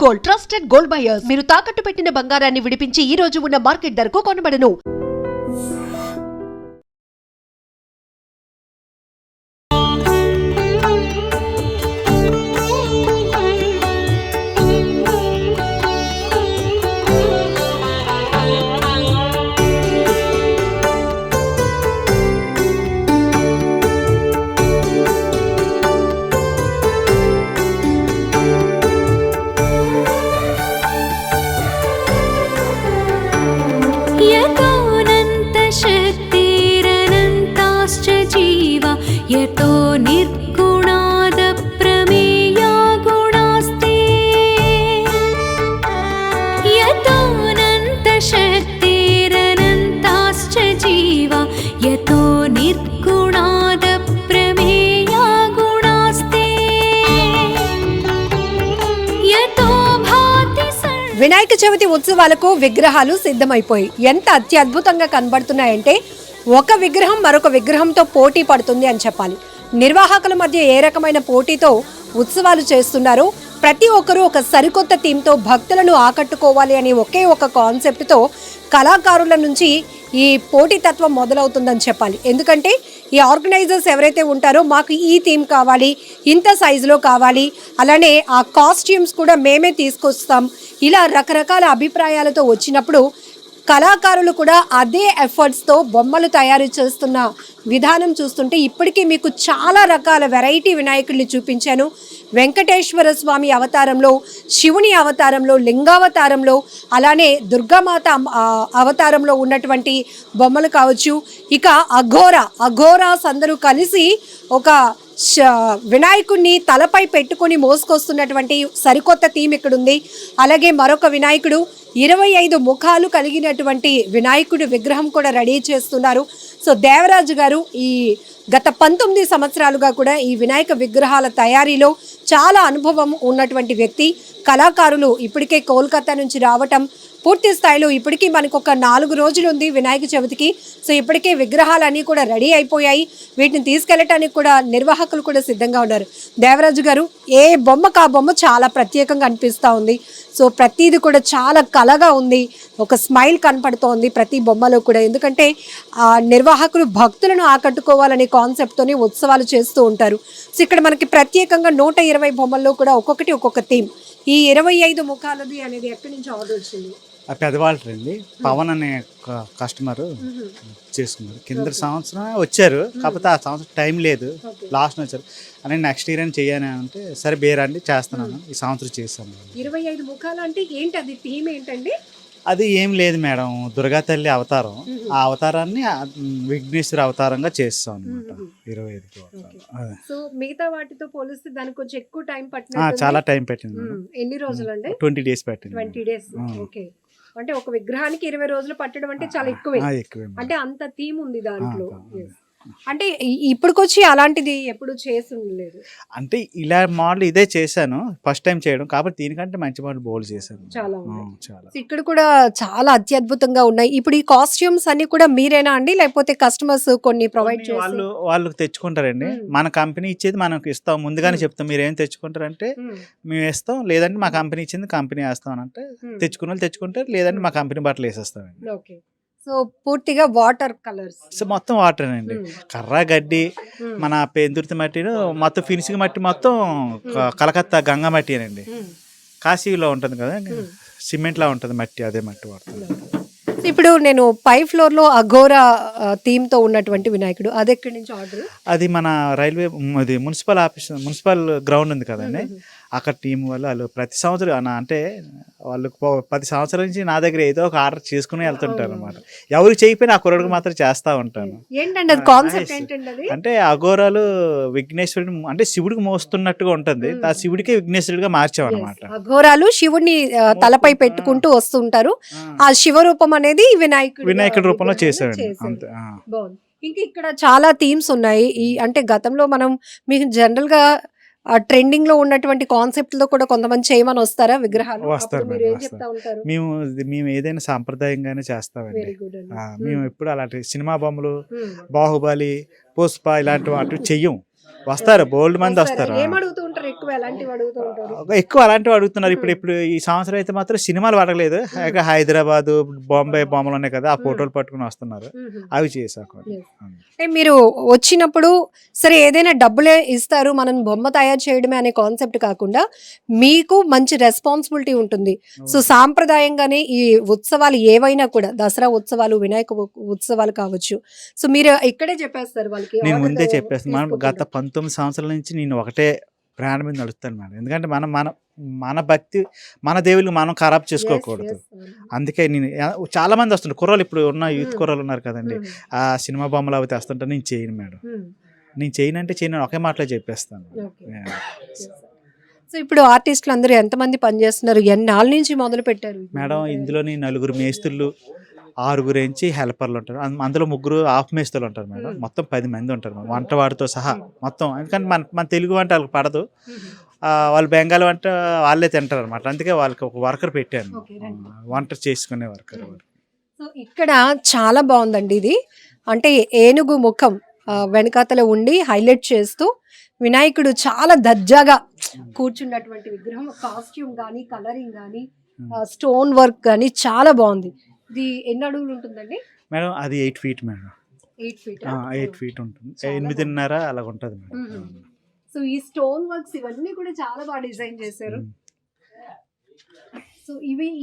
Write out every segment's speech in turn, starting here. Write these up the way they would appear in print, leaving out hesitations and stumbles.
Gold, trusted gold buyers. మీరు తాకట్టు పెట్టిన బంగారాన్ని విడిపించి ఈ రోజు ఉన్న మార్కెట్ ధరకు కొనబడను. यतो निर्गुणाद प्रमेया गुणास्ते यतोऽनन्तशक्तिरनन्ताश्च जीवा यतो निर्गुणाद प्रमेया गुणास्ते यतो भाति వినాయక చవితి ఉత్సవాలకు విగ్రహాలు సిద్ధమైపోయి ఎంత అత్యద్భుతంగా కనబడుతున్నాయంటే ఒక విగ్రహం మరొక విగ్రహంతో పోటీ పడుతుంది అని చెప్పాలి. నిర్వాహకుల మధ్య ఏ రకమైన పోటీతో ఉత్సవాలు చేస్తున్నారో ప్రతి ఒక్కరూ ఒక సరికొత్త థీమ్తో భక్తులను ఆకట్టుకోవాలి అని ఒకే ఒక కాన్సెప్ట్తో కళాకారుల నుంచి ఈ పోటీతత్వం మొదలవుతుందని చెప్పాలి. ఎందుకంటే ఈ ఆర్గనైజర్స్ ఎవరైతే ఉంటారో మాకు ఈ థీమ్ కావాలి, ఇంత సైజులో కావాలి, అలానే ఆ కాస్ట్యూమ్స్ కూడా మేమే తీసుకొస్తాం, ఇలా రకరకాల అభిప్రాయాలతో వచ్చినప్పుడు కళాకారులు కూడా అదే ఎఫర్ట్స్తో బొమ్మలు తయారు చేస్తున్న విధానం చూస్తుంటే ఇప్పటికీ మీకు చాలా రకాల వెరైటీ వినాయకుడిని చూపించాను. వెంకటేశ్వర స్వామి అవతారంలో, శివుని అవతారంలో, లింగావతారంలో, అలానే దుర్గామాత అవతారంలో ఉన్నటువంటి బొమ్మలు కావచ్చు. ఇక అఘోరాస్ అందరూ కలిసి ఒక వినాయకుడిని తలపై పెట్టుకొని మోసుకొస్తున్నటువంటి సరికొత్త థీమ్ ఇక్కడ ఉంది. అలాగే మరొక వినాయకుడు 25 ముఖాలు కలిగినటువంటి వినాయకుడి విగ్రహం కూడా రెడీ చేస్తున్నారు. సో దేవరాజు గారు ఈ గత 19 సంవత్సరాలుగా కూడా ఈ వినాయక విగ్రహాల తయారీలో చాలా అనుభవం ఉన్నటువంటి వ్యక్తి. కళాకారులు ఇప్పటికే కోల్కతా నుంచి రావటం, పూర్తి స్థాయిలో ఇప్పటికీ మనకు ఒక 4 రోజులు ఉంది వినాయక చవితికి. సో ఇప్పటికే విగ్రహాలన్నీ కూడా రెడీ అయిపోయాయి. వీటిని తీసుకెళ్ళటానికి కూడా నిర్వాహకులు కూడా సిద్ధంగా ఉన్నారు. దేవరాజు గారు, ఏ బొమ్మకు ఆ బొమ్మ చాలా ప్రత్యేకంగా అనిపిస్తూ ఉంది. సో ప్రతిది కూడా చాలా కళగా ఉంది, ఒక స్మైల్ కనపడుతోంది ప్రతి బొమ్మలో కూడా. ఎందుకంటే నిర్వాహకులు భక్తులను ఆకట్టుకోవాలనే కాన్సెప్ట్తోనే ఉత్సవాలు చేస్తూ ఉంటారు. సో ఇక్కడ మనకి ప్రత్యేకంగా 120 బొమ్మల్లో కూడా ఒక్కొక్కటి ఒక్కొక్క థీమ్. ఈ 25 ముఖాలది అనేది ఎక్కడి నుంచి ఆర్డర్ వచ్చింది? పెద్దవాళ్ళు అండి, పవన్ అనే కస్టమర్ చేసుకున్నారు. కింద సంవత్సరం వచ్చారు, కాకపోతే ఆ సంవత్సరం టైం లేదు, లాస్ట్ వచ్చారు అని నెక్స్ట్ ఇయర్ అని చెయ్యాలి అంటే సరే బేరండి చేస్తున్నాను, ఈ సంవత్సరం చేశాను. 25 ముఖాలు అంటే ఏంటి, అది థీమ్ ఏంటండి? అది ఏం లేదు మేడం, దుర్గా తల్లి అవతారం. ఆ అవతారాన్ని విఘ్నేశ్వర అవతారంగా చేస్తాం అనమాట. 25 సో మిగతా వాటితో పోలిస్తే దానికి కొంచెం ఎక్కువ టైం పట్టింది. చాలా టైం పెట్టింది. ఎన్ని రోజులు అండి? 20 days పెట్టింది. 20 days. ఓకే. అంటే ఒక విగ్రహానికి 20 రోజులు పట్టడం అంటే చాలా ఎక్కువే. అంటే అంత థీమ్ ఉంది దాంట్లో. అంటే ఇప్పటికొచ్చి అలాంటిది ఎప్పుడు చేసి ఉండలేదు. అంటే ఇలా మోడల్ ఇదే చేశాను ఫస్ట్ టైం చేయడం, కాబట్టి దీనికంటే మంచి మోడల్ బోల్డ్ చేశాను. చాలా ఇక్కడ కూడా చాలా అత్యద్భుతంగా ఉన్నాయి. ఇప్పుడు ఈ కాస్ట్యూమ్స్ అన్ని కూడా మీరేనా అండి, లేకపోతే కస్టమర్స్ కొన్ని ప్రొవైడ్ చేసి వాళ్ళు తెచ్చుకుంటారండి? మన కంపెనీ ఇచ్చేది మనకు ఇస్తాం, ముందుగానే చెప్తాం మీరు ఏం తెచ్చుకుంటారంటే మేము వేస్తాం, లేదంటే మా కంపెనీ ఇచ్చింది కంపెనీ వేస్తాం అంటే తెచ్చుకున్న వాళ్ళు తెచ్చుకుంటారు, లేదంటే మా కంపెనీ బట్టలు వేసేస్తామండి. ఓకే. సో పూర్తిగా వాటర్ కలర్స్, సో మొత్తం వాటర్ అండి, కర్ర గడ్డి, మన పెందుర్తి మట్టి, మొత్తం ఫినిషింగ్ మట్టి మొత్తం కలకత్తా గంగా మట్టి అండి. కాశీలో ఉంటుంది కదా సిమెంట్ లా ఉంటుంది మట్టి, అదే మట్టి వాడుతుంది. ఇప్పుడు నేను పై ఫ్లోర్ లో అఘోరా థీమ్ తో ఉన్నటువంటి వినాయకుడు, అది ఎక్కడి నుంచి ఆర్డర్? అది మన railway municipal office, municipal ground ఉంది కదండి, అక్కడ టీం వాళ్ళు ప్రతి సంవత్సరం అంటే వాళ్ళు 10 సంవత్సరాల నుంచి నా దగ్గర ఏదో ఒక ఆర్డర్ చేసుకుని వెళ్తుంటారు అనమాట. ఎవరికి చేయకపోయినా ఆ కుర్రోడికి మాత్రం చేస్తా ఉంటాను. అంటే అఘోరాలు విఘ్నేశ్వరుడు అంటే శివుడికి మోస్తున్నట్టుగా ఉంటుంది, ఆ శివుడికే విఘ్నేశ్వరుడిగా మార్చాం అనమాట. అఘోరాలు శివుడిని తలపై పెట్టుకుంటూ వస్తుంటారు, ఆ శివరూపం అనేది వినాయకుడి రూపంలో చేశాడు అంతే. ఇంకా ఇక్కడ చాలా థీమ్స్ ఉన్నాయి. ఈ అంటే గతంలో మనం మీకు జనరల్ గా ట్రెండింగ్ లో ఉన్నటువంటి కాన్సెప్ట్ లో కూడా కొంతమంది చేయమని వస్తారా విగ్రహాలు? మేము ఏదైనా సాంప్రదాయంగానే చేస్తామండి. మేము ఎప్పుడు అలాంటి సినిమా బొమ్మలు, బాహుబలి, పుష్ప ఇలాంటి వాటి చెయ్యం. వస్తారు బోల్డ్ మంది వస్తారు. ఎక్కువ ఎలాంటివి అడుగుతూ ఉంటారు? ఎక్కువ అలాంటివి అడుగుతున్నారు. ఇప్పుడు ఈ సంవత్సరం అయితే మాత్రం సినిమాలు పడలేదు. ఇక హైదరాబాద్, బాంబే బొమ్మలు ఉన్నాయి కదా, ఆ ఫోటోలు పట్టుకుని వస్తున్నారు. అవి చేసాక అంటే మీరు వచ్చినప్పుడు సరే ఏదైనా డబ్బులే ఇస్తారు మనం బొమ్మ తయారు చేయడమే అనే కాన్సెప్ట్ కాకుండా మీకు మంచి రెస్పాన్సిబిలిటీ ఉంటుంది. సో సాంప్రదాయంగానే ఈ ఉత్సవాలు ఏవైనా కూడా దసరా ఉత్సవాలు, వినాయక ఉత్సవాలు కావచ్చు, సో మీరు ఇక్కడే చెప్పేస్తారు వాళ్ళకి. నేను ముందే చెప్పేస్తాను. మనం గత 19 సంవత్సరాల నుంచి నేను ఒకటే బ్రాండ్ మీద నడుస్తాను మేడం. ఎందుకంటే మనం మన మన భక్తి, మన దేవుళ్ళు మనం ఖరాబ్ చేసుకోకూడదు. అందుకే నేను చాలా మంది వస్తుంటారు కుర్రోళ్ళు, ఇప్పుడు ఉన్న యూత్ కుర్రోళ్ళు ఉన్నారు కదండి, ఆ సినిమా బొమ్మలు అవి తెస్తుంటే నేను చేయను మేడం. నేను చేయను అంటే చేయను, ఒకే మాటలో చెప్పేస్తాను. సో ఇప్పుడు ఆర్టిస్టులు అందరూ ఎంతమంది పనిచేస్తున్నారు, ఎన్నాళ్ళ నుంచి మొదలు పెట్టారు మేడం? ఇందులోని 4 మేస్త్రులు, 6 నుంచి హెల్పర్లు ఉంటారు. అందులో 3 హాఫ్ మేస్త్రులు ఉంటారు మేడం. మొత్తం 10 మంది ఉంటారు మేడం, వంటవాడితో సహా మొత్తం. ఎందుకంటే మన తెలుగు వంట వాళ్ళకి పడదు, వాళ్ళు బెంగాల్ వంట వాళ్ళే తింటారు అనమాట. అందుకే వాళ్ళకి ఒక వర్కర్ పెట్టాను, వంట చేసుకునే వర్కర్. సో ఇక్కడ చాలా బాగుందండి ఇది. అంటే ఏనుగు ముఖం వెనకాతల ఉండి హైలైట్ చేస్తూ వినాయకుడు చాలా దర్జాగా కూర్చున్నటువంటి విగ్రహం. కాస్ట్యూమ్ కానీ, కలరింగ్ కానీ, స్టోన్ వర్క్ కానీ చాలా బాగుంది. ఇది ఎన్ని అడుగులు ఉంటుందండి మేడం? అది 8 feet మేడం. 8 feet 8 feet ఉంటుంది, 8.5 అలాగ ఉంటుంది మేడం. సో ఈ స్టోన్ వర్క్స్ ఇవన్నీ కూడా చాలా బాగా డిజైన్ చేశారు. సో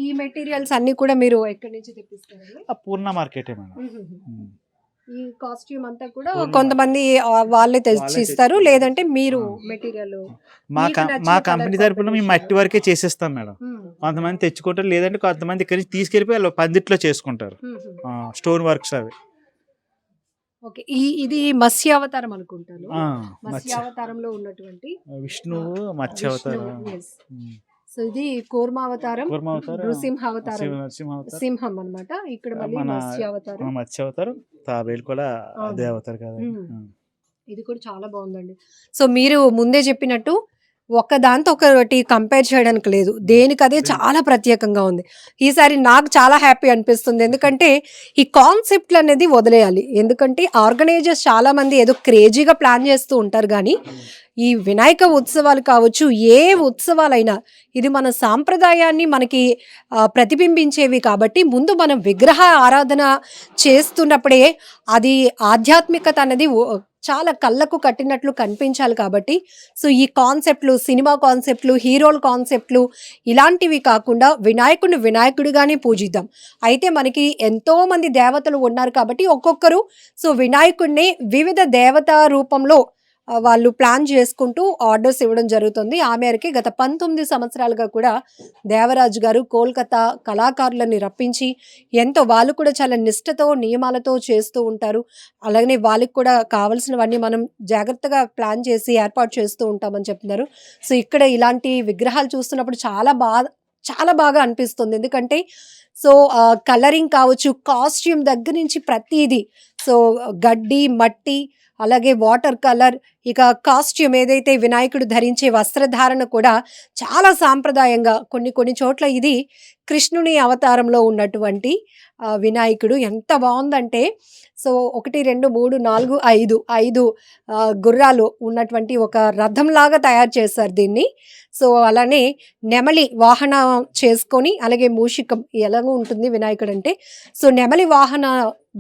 ఈ మెటీరియల్స్ అన్ని కూడా మీరు ఎక్కడి నుంచి తెప్పిస్తారు? పూర్ణ మార్కెటే మేడం. ఈ కాస్ట్యూమ్ అంతా కూడా కొంతమంది వాళ్ళే తెచ్చి ఇస్తారు, లేదంటే మీరు మెటీరియల్ మా కంపెనీ తరపున మేము మట్టి వరకే చేసేస్తాం మేడం. కొంతమంది తెచ్చుకుంటారు, లేదంటే కొంతమంది ఇక్కడి నుంచి తీసుకెళ్ళిపోయి వాళ్ళు పందిట్లో చేసుకుంటారు స్టోన్ వర్క్స్ అవి. ఓకే, ఇది మత్స్యావతారం అనుకుంటాను. మత్స్యావతారంలో ఉన్నటువంటి విష్ణువు మత్స్యావతారం. సో ఇది కూర్మావతారం, నృసింహావతారం, సింహం అన్నమాట. ఇక్కడ మళ్ళీ మత్స్యావతారం, తాబేలు కూడా అదే అవతారు కదా. ఇది కూడా చాలా బాగుందండి. సో మీరు ముందే చెప్పినట్టు ఒకదాంతో ఒకటి కంపేర్ చేయడానికి లేదు, దేనికదే చాలా ప్రత్యేకంగా ఉంది. ఈసారి నాకు చాలా హ్యాపీ అనిపిస్తుంది, ఎందుకంటే ఈ కాన్సెప్ట్లు అనేది వదిలేయాలి. ఎందుకంటే ఆర్గనైజర్స్ చాలా మంది ఏదో క్రేజీగా ప్లాన్ చేస్తూ ఉంటారు, కానీ ఈ వినాయక ఉత్సవాలు కావచ్చు, ఏ ఉత్సవాలైనా ఇది మన సాంప్రదాయాన్ని మనకి ప్రతిబింబించేవి. కాబట్టి ముందు మనం విగ్రహ ఆరాధన చేస్తున్నప్పుడే అది ఆధ్యాత్మికత అనేది చాలా కళ్ళకు కట్టినట్లు కనిపించాలి. కాబట్టి సో ఈ కాన్సెప్ట్లు, సినిమా కాన్సెప్ట్లు, హీరోల కాన్సెప్ట్లు ఇలాంటివి కాకుండా వినాయకుడిని వినాయకుడిగానే పూజిద్దాం. అయితే మనకి ఎంతో మంది దేవతలు ఉన్నారు కాబట్టి ఒక్కొక్కరు సో వినాయకుడిని వివిధ దేవతా రూపంలో వాళ్ళు ప్లాన్ చేసుకుంటూ ఆర్డర్స్ ఇవ్వడం జరుగుతుంది. ఆ మేరకి గత 19 సంవత్సరాలుగా కూడా దేవరాజు గారు కోల్కతా కళాకారులని రప్పించి ఎంతో వాళ్ళు కూడా చాలా నిష్ఠతో నియమాలతో చేస్తూ ఉంటారు. అలాగనే వాళ్ళకి కూడా కావాల్సినవన్నీ మనం జాగ్రత్తగా ప్లాన్ చేసి ఏర్పాటు చేస్తూ ఉంటామని చెప్తున్నారు. సో ఇక్కడ ఇలాంటి విగ్రహాలు చూస్తున్నప్పుడు చాలా బాగా అనిపిస్తుంది. ఎందుకంటే సో కలరింగ్ కావచ్చు, కాస్ట్యూమ్ దగ్గర నుంచి ప్రతిదీ, సో గడ్డి, మట్టి, అలాగే వాటర్ కలర్, ఇక కాస్ట్యూమ్ ఏదైతే వినాయకుడు ధరించే వస్త్రధారణ కూడా చాలా సాంప్రదాయంగా, కొన్ని చోట్ల ఇది కృష్ణుని అవతారంలో ఉన్నటువంటి వినాయకుడు ఎంత బాగుందంటే సో 1 2 3 4 5 గుర్రాలు ఉన్నటువంటి ఒక రథంలాగా తయారు చేశారు దీన్ని. సో అలానే నెమలి వాహన చేసుకొని, అలాగే మూషికం ఎలాగో ఉంటుంది వినాయకుడు అంటే, సో నెమలి వాహన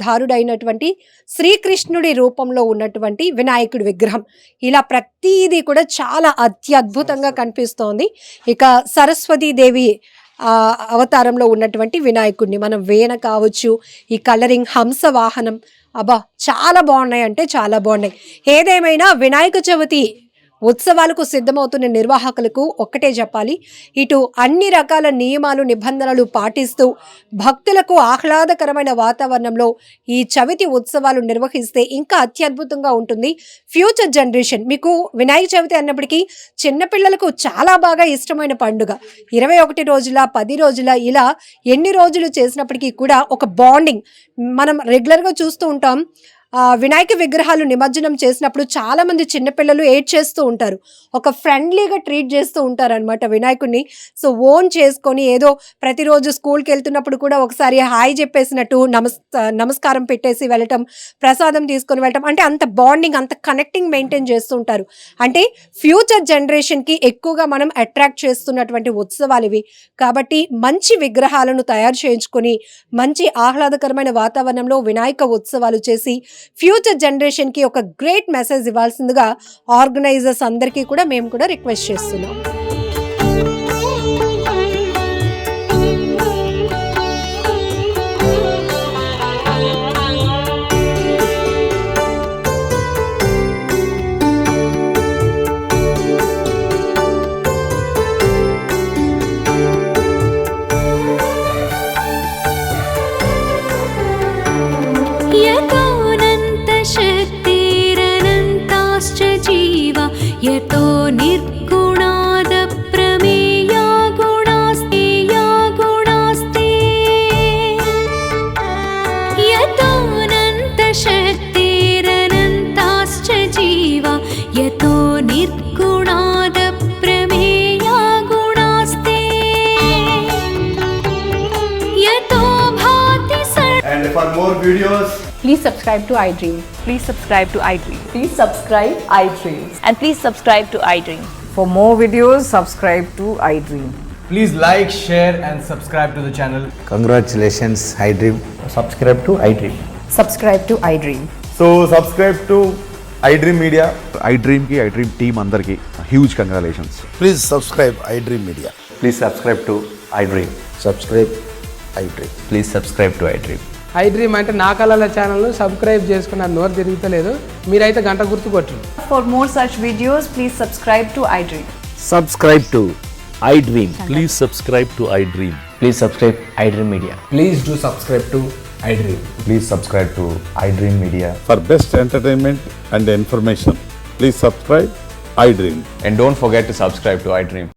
ధారుడైనటువంటి శ్రీకృష్ణుడి రూపంలో ఉన్నటువంటి వినాయకుడి విగ్రహం. ఇలా ప్రతిదీ కూడా చాలా అత్యద్భుతంగా కనిపిస్తోంది. ఇక సరస్వతీదేవి అవతారంలో ఉన్నటువంటి వినాయకుడిని మనం వేణ కావచ్చు, ఈ కలరింగ్, హంస వాహనం, అబ్బా చాలా బాగున్నాయి, అంటే చాలా బాగున్నాయి. ఏదేమైనా వినాయక చవితి ఉత్సవాలకు సిద్ధమవుతున్న నిర్వాహకులకు ఒక్కటే చెప్పాలి, ఇటు అన్ని రకాల నియమాలు నిబంధనలు పాటిస్తూ భక్తులకు ఆహ్లాదకరమైన వాతావరణంలో ఈ చవితి ఉత్సవాలు నిర్వహిస్తే ఇంకా అత్యద్భుతంగా ఉంటుంది. ఫ్యూచర్ జనరేషన్, మీకు వినాయక చవితి అన్నప్పటికీ చిన్నపిల్లలకు చాలా బాగా ఇష్టమైన పండుగ. 21 రోజుల 10 రోజుల ఇలా ఎన్ని రోజులు చేసినప్పటికీ కూడా ఒక బాండింగ్ మనం రెగ్యులర్గా చూస్తూ ఉంటాం. వినాయక విగ్రహాలు నిమజ్జనం చేసినప్పుడు చాలామంది చిన్నపిల్లలు ఏడ్ చేస్తూ ఉంటారు. ఒక ఫ్రెండ్లీగా ట్రీట్ చేస్తూ ఉంటారు అనమాట వినాయకుడిని. సో ఓన్ చేసుకొని ఏదో ప్రతిరోజు స్కూల్కి వెళ్తున్నప్పుడు కూడా ఒకసారి హాయ్ చెప్పేసినట్టు నమస్కారం పెట్టేసి వెళ్ళటం, ప్రసాదం తీసుకొని వెళ్ళటం, అంటే అంత బాండింగ్, అంత కనెక్టింగ్ మెయింటైన్ చేస్తూ ఉంటారు. అంటే ఫ్యూచర్ జనరేషన్కి ఎక్కువగా మనం అట్రాక్ట్ చేస్తున్నటువంటి ఉత్సవాలు ఇవి. కాబట్టి మంచి విగ్రహాలను తయారు చేయించుకొని మంచి ఆహ్లాదకరమైన వాతావరణంలో వినాయక ఉత్సవాలు చేసి ఫ్యూచర్ జనరేషన్కి ఒక గ్రేట్ మెసేజ్ ఇవ్వాల్సిందిగా ఆర్గనైజర్స్ అందరికీ కూడా మేము కూడా రిక్వెస్ట్ చేస్తున్నాం. यतोऽनन्तशक्तिरनन्ताश्च जीवा यतो निर्गुणादप्रमेया गुणास्ते या गुणास्ते यतोऽनन्तशक्तिरनन्ताश्च जीवा यतो निर्गुणादप्रमेया गुणास्ते यतो भाति And for more videos, Please subscribe to iDream. Please subscribe to iDream. Please subscribe iDream. And please subscribe to iDream. For more videos, subscribe to iDream. please like, share, and subscribe to the channel. Congratulations, iDream. Subscribe to iDream. Subscribe to iDream. So subscribe to iDream Media. iDream team అందరికి huge congratulations. Please subscribe iDream Media. Please subscribe to iDream. Subscribe iDream. Please subscribe to iDream. iDream అంటే నా కళల ఛానల్ను subscribe చేసుకున్న నోరు తిరుగుతలేదు, మీరైతే గంట గుర్తు కొట్టండి. For more such videos, please subscribe to iDream. Subscribe to iDream. Please subscribe to iDream. Please subscribe iDream Media. Please do subscribe to iDream. Please subscribe to iDream Media. For best entertainment and information, please subscribe iDream. And don't forget to subscribe to iDream.